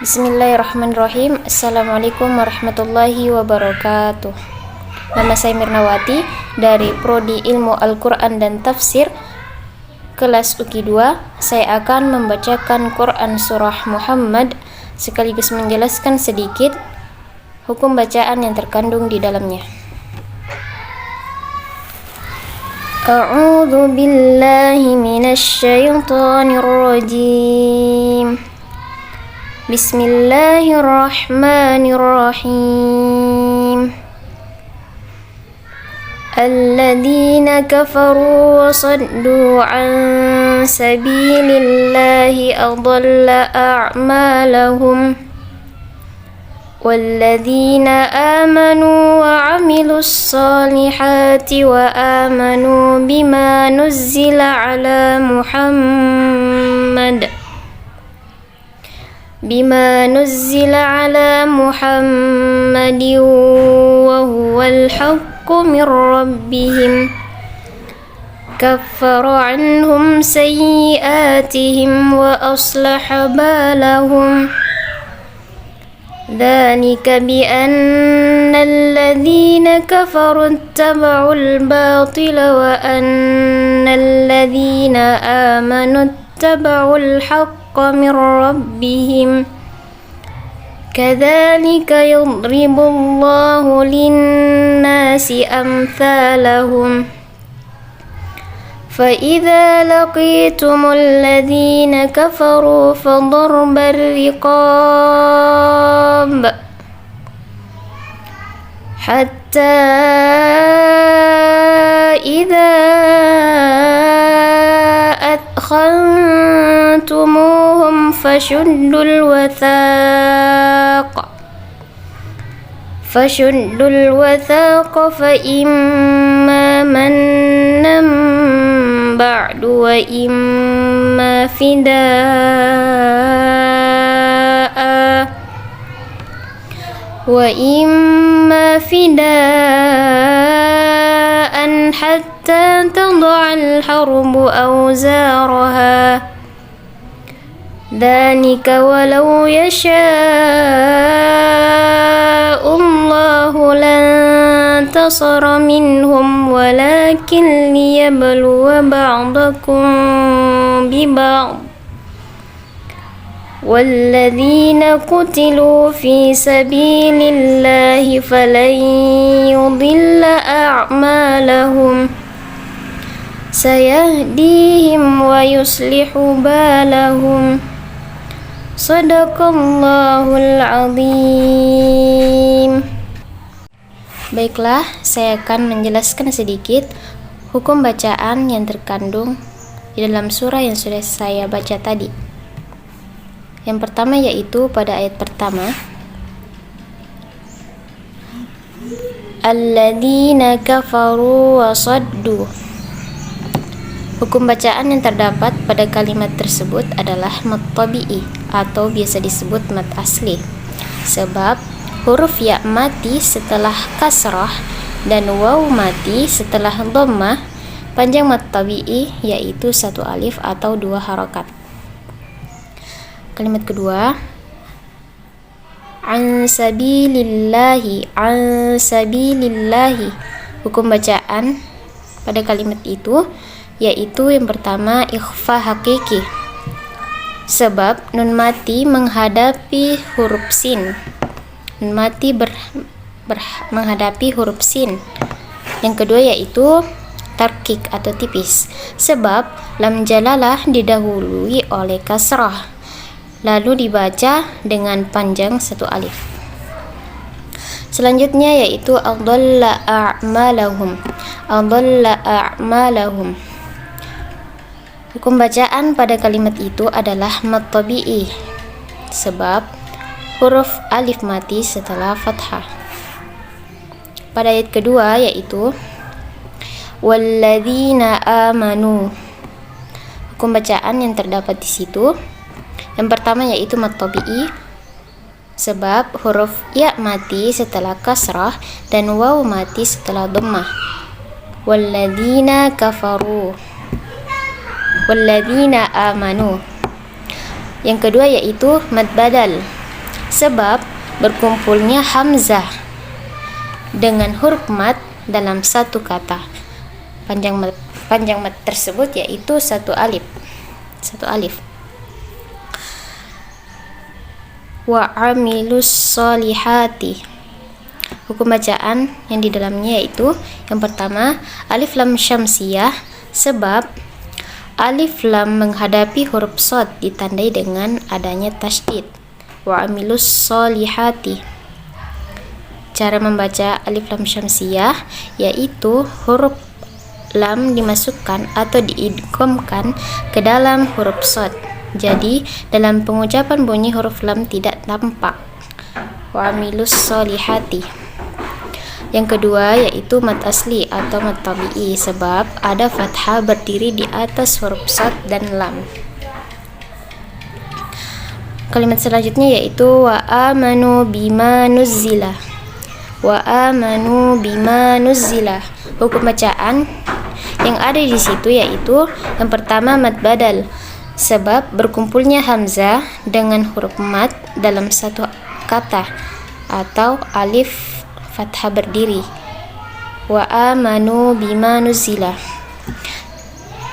Bismillahirrahmanirrahim. Assalamualaikum warahmatullahi wabarakatuh. Nama saya Mirnawati dari Prodi Ilmu Al-Quran dan Tafsir kelas UKI 2. Saya akan membacakan Quran Surah Muhammad sekaligus menjelaskan sedikit hukum bacaan yang terkandung di dalamnya. A'udzu billahi minasy syaithanir rajim. Bismillahirrahmanirrahim. Alladzina kafaru wa saddu an sabilillahi adalla a'malahum walladzina amanu wa 'amilus solihati wa amanu bima nuzzila ala Muhammad wa huwal haqqu min rabbihim kaffara anhum sayyi'atihim wa aslaha balahum dhalika bi anna alladhina kafaru ittaba'ul batila wa anna alladhina amanu ittaba'ul haqqa min rabbihim kadzalika yadribullahu lin-nasi amthalahum فَإِذَا لَقِيتُمُ الَّذِينَ كَفَرُوا فَضَرْبَ الرِّقَابِ حَتَّى إِذَا أَثْخَنْتُمُوهُمْ فَشُدُّوا الْوَثَاقَ فَإِمَّا مَنًّا بَعْدُ وَإِمَّا فِدَاءً حَتَّى تَضَعَ الْحَرْبُ أَوْزَارَهَا ذَلِكَ وَلَوْ يَشَاءُ اللَّهُ لَانتَصَرَ مِنْهُمْ وَلَكِنْ لِيَبْلُوَ بَعْضَكُمْ بِبَعْضٍ وَالَّذِينَ قُتِلُوا فِي سَبِيلِ اللَّهِ فَلَنْ يُضِلَّ أَعْمَالَهُمْ سَيَهْدِيهِمْ وَيُصْلِحُ بَالَهُمْ Shadaqallahul azim. Baiklah, saya akan menjelaskan sedikit hukum bacaan yang terkandung di dalam surah yang sudah saya baca tadi. Yang pertama yaitu pada ayat pertama, Alladzina kafaru wa saddu. Hukum bacaan yang terdapat pada kalimat tersebut adalah mad tabi'i atau biasa disebut mad asli, sebab huruf ya mati setelah kasrah dan waw mati setelah dhammah. Panjang mad tabi'i yaitu 1 alif atau 2 harokat. Kalimat kedua, an sabilillahi. Hukum bacaan pada kalimat itu yaitu yang pertama ikhfa hakiki, sebab nun mati menghadapi huruf sin. Nun mati menghadapi huruf sin. Yang kedua yaitu tarkik atau tipis, sebab lam jalalah didahului oleh kasrah lalu dibaca dengan panjang 1 alif. Selanjutnya yaitu adalla a'malahum. Hukum bacaan pada kalimat itu adalah mad tabi'i, sebab huruf alif mati setelah fathah. Pada ayat kedua yaitu walladzina amanu. Hukum bacaan yang terdapat di situ, yang pertama yaitu mad tabi'i, sebab huruf ya mati setelah kasrah dan waw mati setelah dhammah. Walladzina kafaru, walladzina amanu. Yang kedua yaitu mad badal, sebab berkumpulnya hamzah dengan huruf mat dalam satu kata. Panjang mat tersebut yaitu satu alif. Wa amilus solihati. Hukum bacaan yang di dalamnya yaitu yang pertama alif lam syamsiyah, sebab alif lam menghadapi huruf shad ditandai dengan adanya tasydid. Wa amilus solihati. Cara membaca alif lam syamsiyah yaitu huruf lam dimasukkan atau diidghamkan ke dalam huruf shad. Jadi dalam pengucapan bunyi huruf lam tidak tampak. Wa amilus solihati. Yang kedua yaitu mat asli atau mat tabi'i, sebab ada fathah berdiri di atas huruf shad dan lam. Kalimat selanjutnya yaitu wa amanu bima nuzzila. Wa amanu bima nuzzila. Hukum bacaan yang ada di situ yaitu yang pertama mat badal, sebab berkumpulnya hamzah dengan huruf mat dalam satu kata atau alif fathah berdiri. Wa amanu bima nuzzila.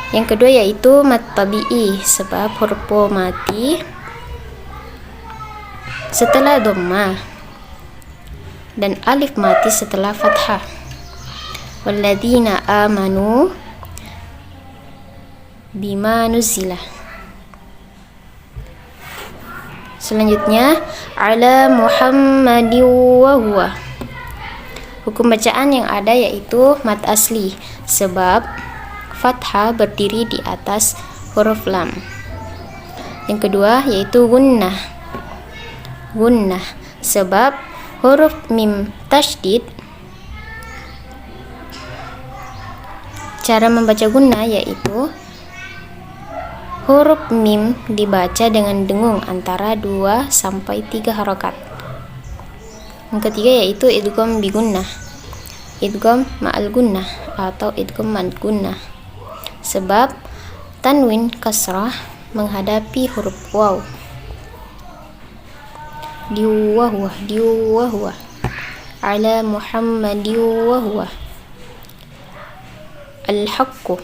Yang kedua yaitu mat tabi'i, sebab huruf waw mati setelah dhammah dan alif mati setelah fathah. Walladzina amanu bima nuzzila. Selanjutnya ala Muhammadin wa huwa. Hukum bacaan yang ada yaitu mat asli, sebab fathah berdiri di atas huruf lam. Yang kedua yaitu gunnah, sebab huruf mim tasydid. Cara membaca gunnah yaitu huruf mim dibaca dengan dengung antara 2 sampai 3 harokat. Yang ketiga yaitu idgham bi gunnah, idgham ma'al gunnah atau idgham mad gunnah, sebab tanwin kasrah menghadapi huruf waw. Diwa huwa ala Muhammadin wa huwa. Al-haqqu.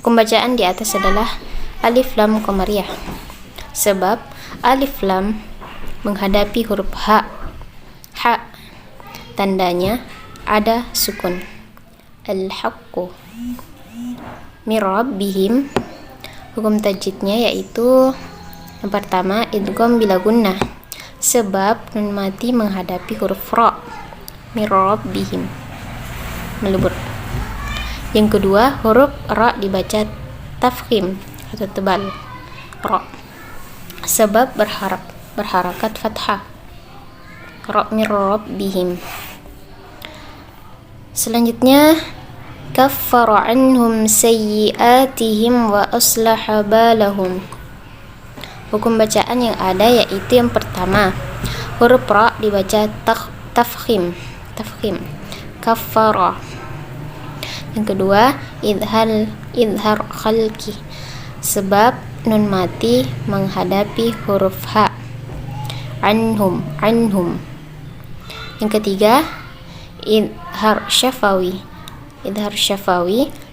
Hukum bacaan di atas adalah alif lam qamariyah, sebab alif lam menghadapi huruf ha, tandanya ada sukun. Al-haqqu mir rabbihim. Hukum tajwidnya yaitu yang pertama idgham bila gunnah, sebab nun mati menghadapi huruf ra. Mir rabbihim melebur. Yang kedua huruf ra dibaca tafkhim atau tebal, ra, sebab berharakat fathah. Ra mir rabbihim. Selanjutnya kaffara anhum sayyi'atihim wa aslaha balahum. Hukum bacaan yang ada yaitu yang pertama huruf ra dibaca tafkhim, kaffara. Yang kedua idhar khalqi, sebab nun mati menghadapi huruf ha. Anhum. Yang ketiga idhar syafawi,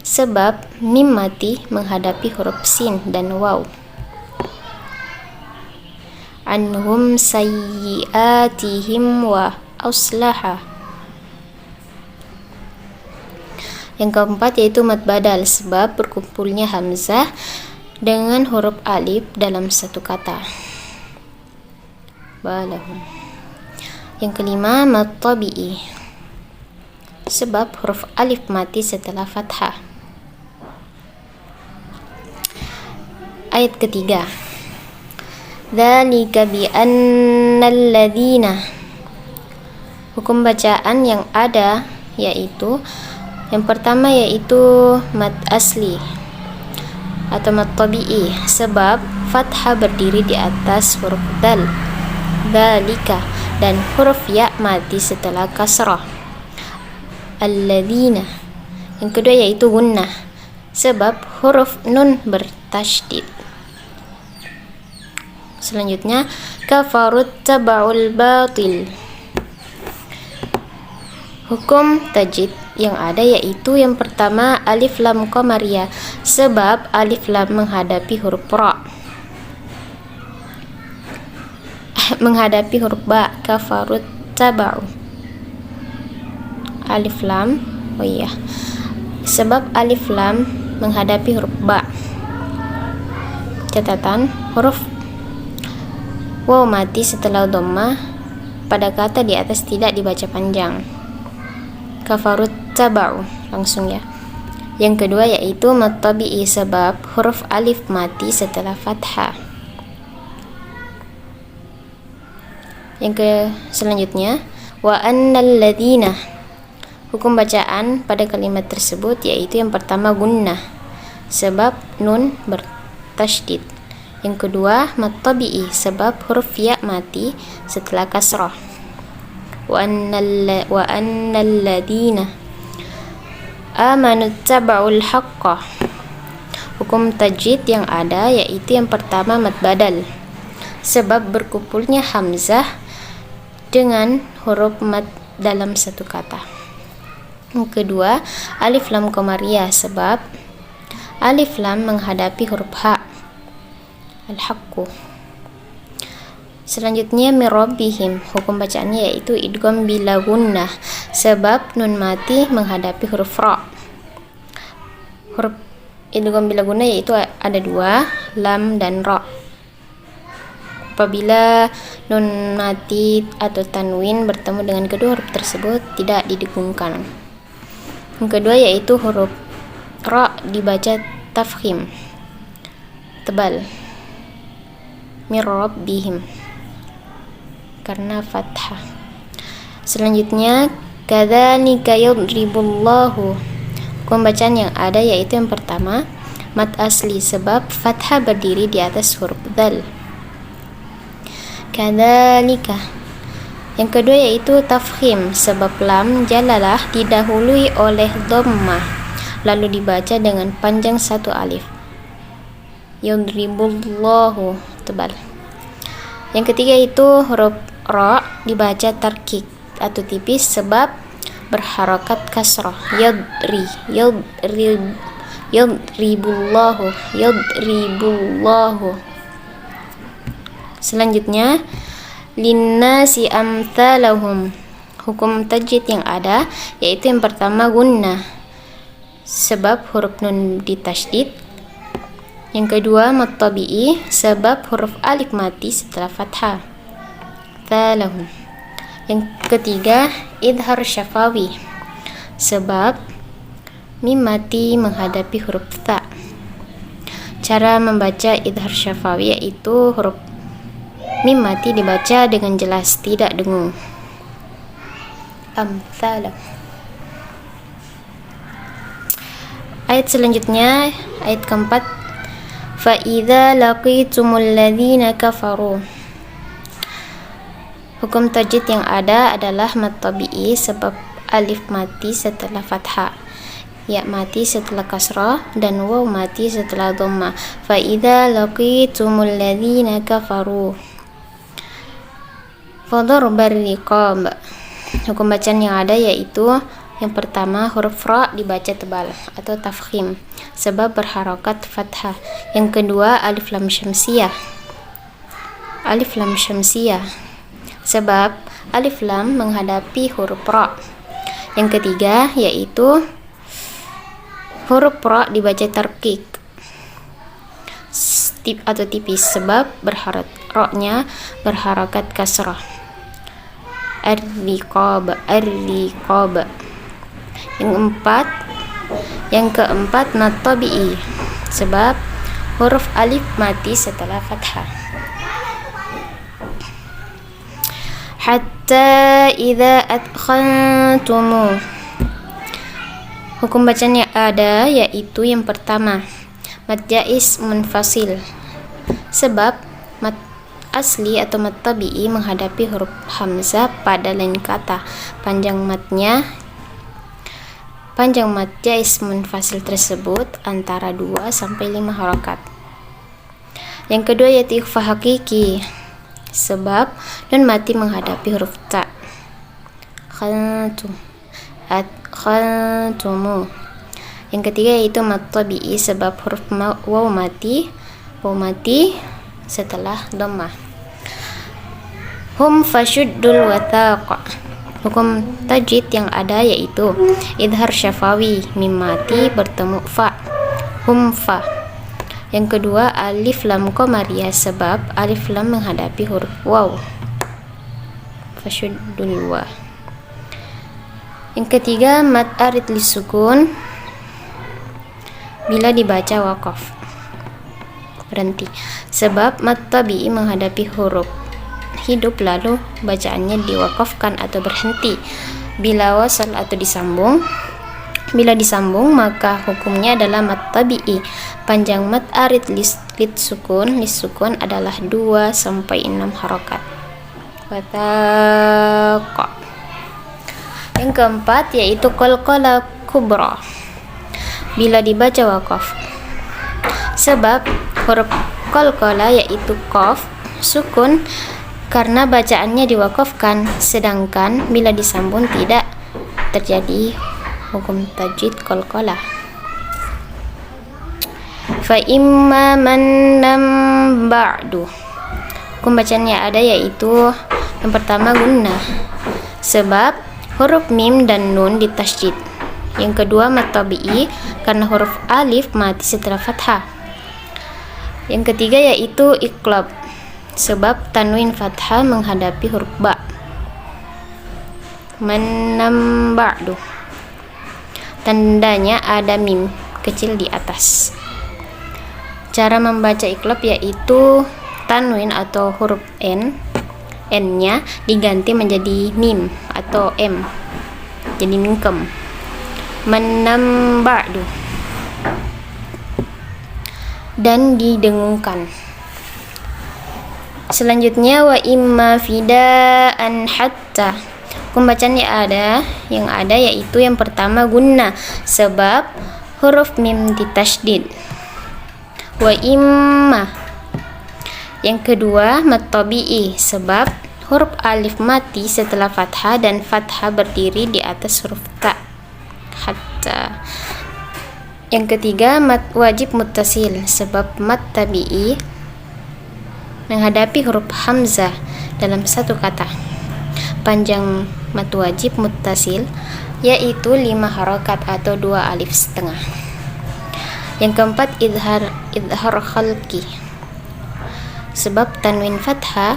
sebab mim mati menghadapi huruf sin dan waw. Anhum sayyi'atihim wa aslaha. Yang keempat yaitu mad badal, sebab berkumpulnya hamzah dengan huruf alif dalam satu kata. Balahum. Yang kelima mad tabi'i, sebab huruf alif mati setelah fathah. Ayat ketiga. Dzalika bi annal ladzina. Hukum bacaan yang ada yaitu yang pertama yaitu mad asli atau mad tabi'i, sebab fathah berdiri di atas huruf dal, dzalika, dan huruf ya mati setelah kasrah. Alladzina. Yang kedua yaitu gunnah, sebab huruf nun bertasydid. Selanjutnya kafarut taba'ul batil. Hukum tajwid yang ada yaitu yang pertama alif lam qamariyah, sebab alif lam menghadapi huruf ra. Menghadapi huruf ba, kafarut taba'u. Alif lam, oh iya. Sebab alif lam menghadapi huruf ba. Catatan, huruf waw mati setelah dhammah pada kata di atas tidak dibaca panjang. Kafarut taba'u, langsung ya. Yang kedua yaitu mad tabi'i, sebab huruf alif mati setelah fathah. Selanjutnya wa annal ladzina. Hukum bacaan pada kalimat tersebut yaitu yang pertama gunnah, sebab nun bertasydid. Yang kedua mad tabi'i, sebab huruf ya mati setelah kasrah. Wa annal ladzina amanu taba'ul haqqa. Hukum tajwid yang ada yaitu yang pertama mad badal, sebab berkumpulnya hamzah dengan huruf mad dalam satu kata. Yang kedua alif lam qamariyah, sebab alif lam menghadapi huruf ha, al-haqqu. Selanjutnya mirabbihim, hukum bacaannya yaitu idgham bila gunnah, sebab nun mati menghadapi huruf ra. Huruf idgham bila gunnah yaitu ada dua, lam dan ra. Apabila nun mati atau tanwin bertemu dengan kedua huruf tersebut tidak didengungkan. Yang kedua yaitu huruf ra dibaca tafkhim, tebal, mirabbihim, karena fathah. Selanjutnya kadzalika yadribullahu. Hukum bacaan yang ada yaitu yang pertama mad asli, sebab fathah berdiri di atas huruf dzal. Kadzalika. Yang kedua yaitu tafkhim, sebab lam jalalah didahului oleh dhammah lalu dibaca dengan panjang satu alif. Yadribullahu, tebal. Yang ketiga itu huruf ra dibaca tarkik atau tipis, sebab berharakat kasrah. Yadribullahu. Selanjutnya linnasi amthalahum. Hukum tajwid yang ada yaitu yang pertama gunnah, sebab huruf nun ditasydid. Yang kedua mad tabi'i, sebab huruf alif mati setelah fathah. Thalahum. Yang ketiga idhar syafawi, sebab mim mati menghadapi huruf tha. Cara membaca idhar syafawi yaitu huruf mim mati dibaca dengan jelas, tidak dengung. Amthalah. Ayat selanjutnya, ayat keempat, fa idza laqitumul ladzina kafaru. Hukum tajwid yang ada adalah mad tabi'i, sebab alif mati setelah fathah, ya mati setelah kasrah, dan waw mati setelah dhammah. Fa idza laqitumul ladzina kafaru fadharbar riqab. Hukum bacaan yang ada yaitu yang pertama huruf ra dibaca tebal atau tafkhim, sebab berharakat fathah. Yang kedua alif lam syamsiyah, sebab alif lam menghadapi huruf ra. Yang ketiga yaitu huruf ra dibaca tarkik atau tipis, sebab ra-nya berharakat kasrah. Ar-riqab. Yang keempat mad tabi'i, sebab huruf alif mati setelah fathah. Hatta idza adkhantumu. Hukum bacaan yang ada yaitu yang pertama mad jaiz munfasil, sebab mad asli atau mad tabi'i menghadapi huruf hamzah pada lain kata. Panjang mad jaiz munfasil tersebut antara 2 sampai 5 harakat. Yang kedua yaitu ikhfa hakiki, sebab nun mati menghadapi huruf ta. Khantumu. Yang ketiga yaitu mat tabi'i, sebab huruf waw mati setelah dhammah. Hum fashuddul wathaq. Hukum tajwid yang ada yaitu idhar syafawi, mim mati bertemu fa, hum fa. Yang kedua alif lam qamariyah, sebab alif lam menghadapi huruf waw, fashuddul wa. Yang ketiga mad arid lisukun, bila dibaca waqaf berhenti, sebab mad tabi'i menghadapi huruf hidup lalu bacaannya diwakafkan atau berhenti. Bila wasal atau disambung, bila disambung maka hukumnya adalah mad tabi'i. Panjang mad arid lis sukun adalah 2 sampai 6 harokat. Wataqa. Yang keempat yaitu qalqalah kubra, bila dibaca waqaf, sebab huruf qalqalah yaitu qaf sukun karena bacaannya diwakafkan, sedangkan bila disambung tidak terjadi hukum tajwid qalqalah. Fa imma mannam ba'du. Hukum bacaannya ada yaitu yang pertama gunnah, sebab huruf mim dan nun ditasydid. Yang kedua mad tabi'i karena huruf alif mati setelah fathah. Yang ketiga yaitu iqlab, sebab tanwin fathah menghadapi huruf ba. Mannam ba'du, tandanya ada mim kecil di atas. Cara membaca iqlab yaitu tanwin atau huruf n-nya diganti menjadi mim atau m, jadi mingkem. Mannam ba'du, dan didengungkan. Selanjutnya wa imma fidaan hatta. Hukum bacaannya yang ada yaitu yang pertama gunnah, sebab huruf mim ditasydid. Wa imma. Yang kedua mad tabi'i, sebab huruf alif mati setelah fathah dan fathah berdiri di atas huruf ta. Hatta. Yang ketiga mad wajib muttasil, sebab mad tabi'i menghadapi huruf hamzah dalam satu kata. Panjang mad wajib muttasil yaitu 5 harokat atau 2 alif setengah. Yang keempat idhar khalqi, sebab tanwin fathah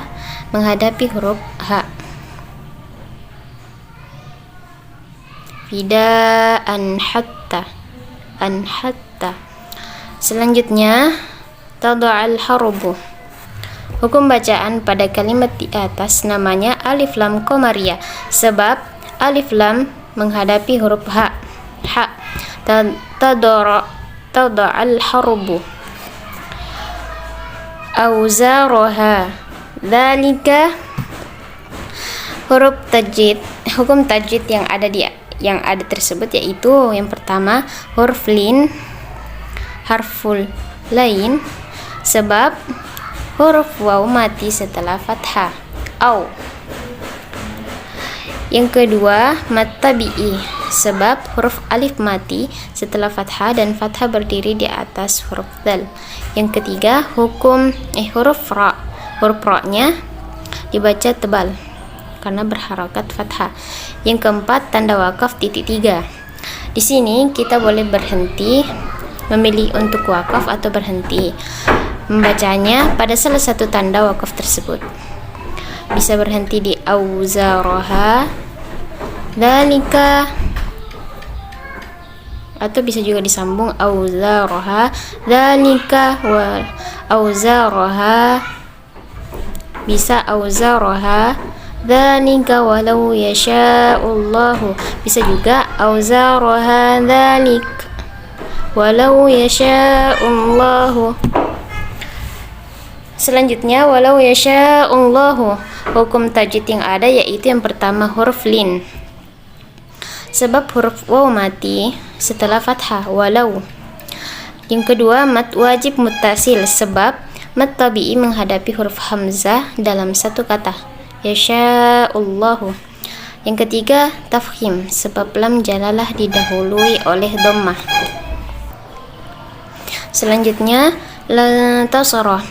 menghadapi huruf ha. Fidaan hatta, an hatta. Selanjutnya tada'al harubu. Hukum bacaan pada kalimat di atas namanya alif lam qamariyah, sebab alif lam menghadapi huruf ha. Tada'al harubu auzaraha. Dzalika huruf tajwid. Hukum tajwid yang ada tersebut yaitu yang pertama huruf lin, harful lain, sebab huruf waw mati setelah fathah au. Yang kedua mad tabi'i, sebab huruf alif mati setelah fathah dan fathah berdiri di atas huruf dal. Yang ketiga hukum huruf ra. Huruf ra-nya dibaca tebal karena berharakat fathah. Yang keempat tanda wakaf titik 3. Di sini kita boleh berhenti, memilih untuk wakaf atau berhenti membacanya pada salah satu tanda wakaf tersebut. Bisa berhenti di auzaraha dzalika, atau bisa juga disambung auzaraha dzalika wa auzaraha, bisa auzaraha dzalika walau yasha'ullahu, bisa juga auzaraha dzalik walau yasha'ullahu. Selanjutnya walau yasha'ullahu. Hukum tajwid yang ada yaitu yang pertama huruf lin, sebab huruf waw mati setelah fathah walau. Yang kedua mad wajib muttasil, sebab Mad tabi'i menghadapi huruf hamzah dalam satu kata, yasha'ullahu. Yang ketiga, tafkhim, sebab lam jalalah didahului oleh dhammah. Selanjutnya, lantasara.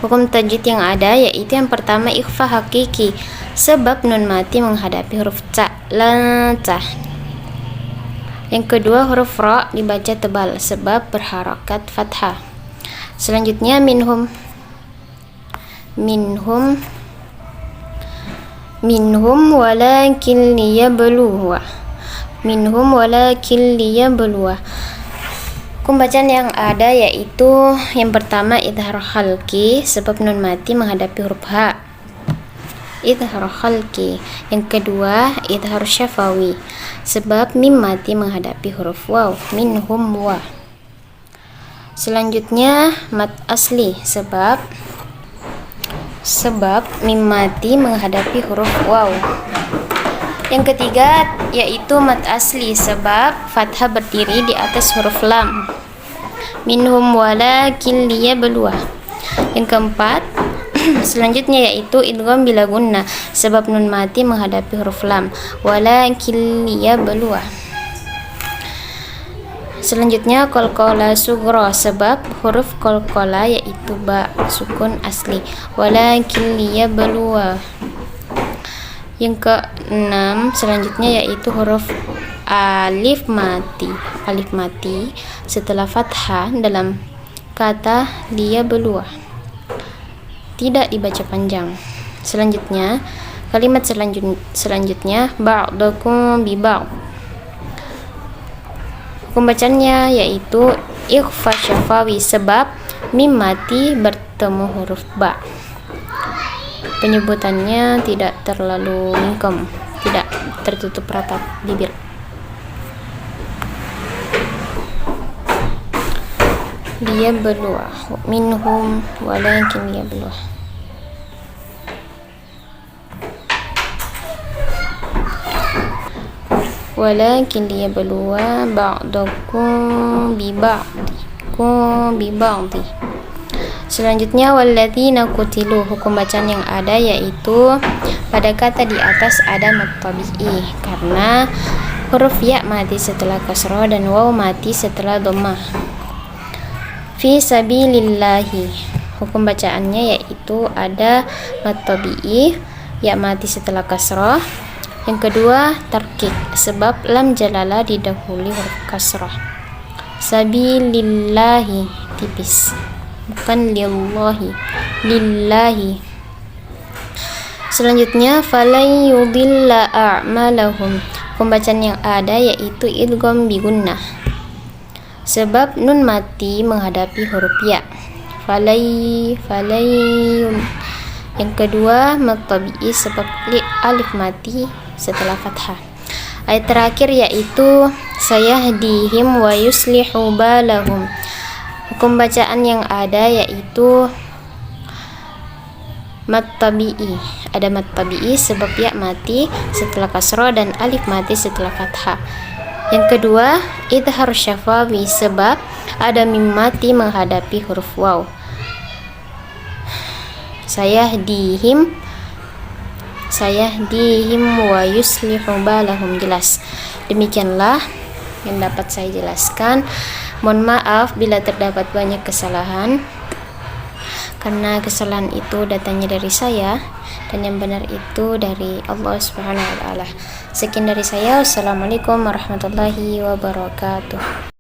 Hukum tajwid yang ada yaitu yang pertama ikhfa hakiki, sebab nun mati menghadapi huruf ca, lanta. Yang kedua, huruf ra dibaca tebal sebab berharakat fathah. Selanjutnya, minhum walakin liyabluwa. Minhum walakin liyabluwa. Hukum bacaan yang ada yaitu yang pertama idhar khalqi, sebab nun mati menghadapi huruf ha, idhar khalqi. Yang kedua, idhar syafawi, sebab mim mati menghadapi huruf waw, minhum wa. Selanjutnya, mad asli, sebab mim mati menghadapi huruf waw. Yang ketiga yaitu mad asli, sebab fathah berdiri di atas huruf lam, minhum walakin liyabluwa. Yang keempat selanjutnya yaitu idgham bila gunnah, sebab nun mati menghadapi huruf lam, walakin liyabluwa. Selanjutnya qalqalah sughra, sebab huruf qalqalah yaitu ba sukun asli, walakin liyabluwa. Yang keenam selanjutnya yaitu huruf alif mati setelah fathah dalam kata liyabluwa, tidak dibaca panjang. Selanjutnya, kalimat selanjutnya ba'dakum bi ba'd. Hukum bacaannya yaitu ikhfa syafawi, sebab mim mati bertemu huruf ba. Penyebutannya tidak terlalu mingkem, tidak tertutup rapat bibir. Liyabluwa, minhum walakin liyabluwa. Walakin liyabluwa ba'dakum bi ba'di. Selanjutnya, walladzina qutilu. Hukum bacaan yang ada yaitu pada kata di atas ada mad tabi'i, karena huruf ya mati setelah kasrah dan waw mati setelah dhammah. Fi sabilillahi. Hukum bacaannya yaitu ada mad tabi'i, ya mati setelah kasrah. Yang kedua, tarkik, sebab lam jalalah didahului huruf kasrah. Sabilillahi, tipis, bukan lillahi, lillahi. Selanjutnya, falan yudilla a'malahum. Pembacaan yang ada yaitu idgham bi gunnah, sebab nun mati menghadapi huruf ya, falayum. Yang kedua, mad tabi'i, sebab alif mati setelah fathah. Ayat terakhir yaitu sayahdihim wa yuslihu balahum. Hukum bacaan yang ada yaitu mad tabi'i. Ada mad tabi'i sebab ya mati setelah kasrah dan alif mati setelah fathah. Yang kedua, idhar syafawi, sebab ada mim mati menghadapi huruf waw. Sayahdihim wa yuslihu balahum. Jelas. Demikianlah yang dapat saya jelaskan. Mohon maaf bila terdapat banyak kesalahan, karena kesalahan itu datangnya dari saya dan yang benar itu dari Allah Subhanahu wa taala. Sekian dari saya. Wassalamualaikum warahmatullahi wabarakatuh.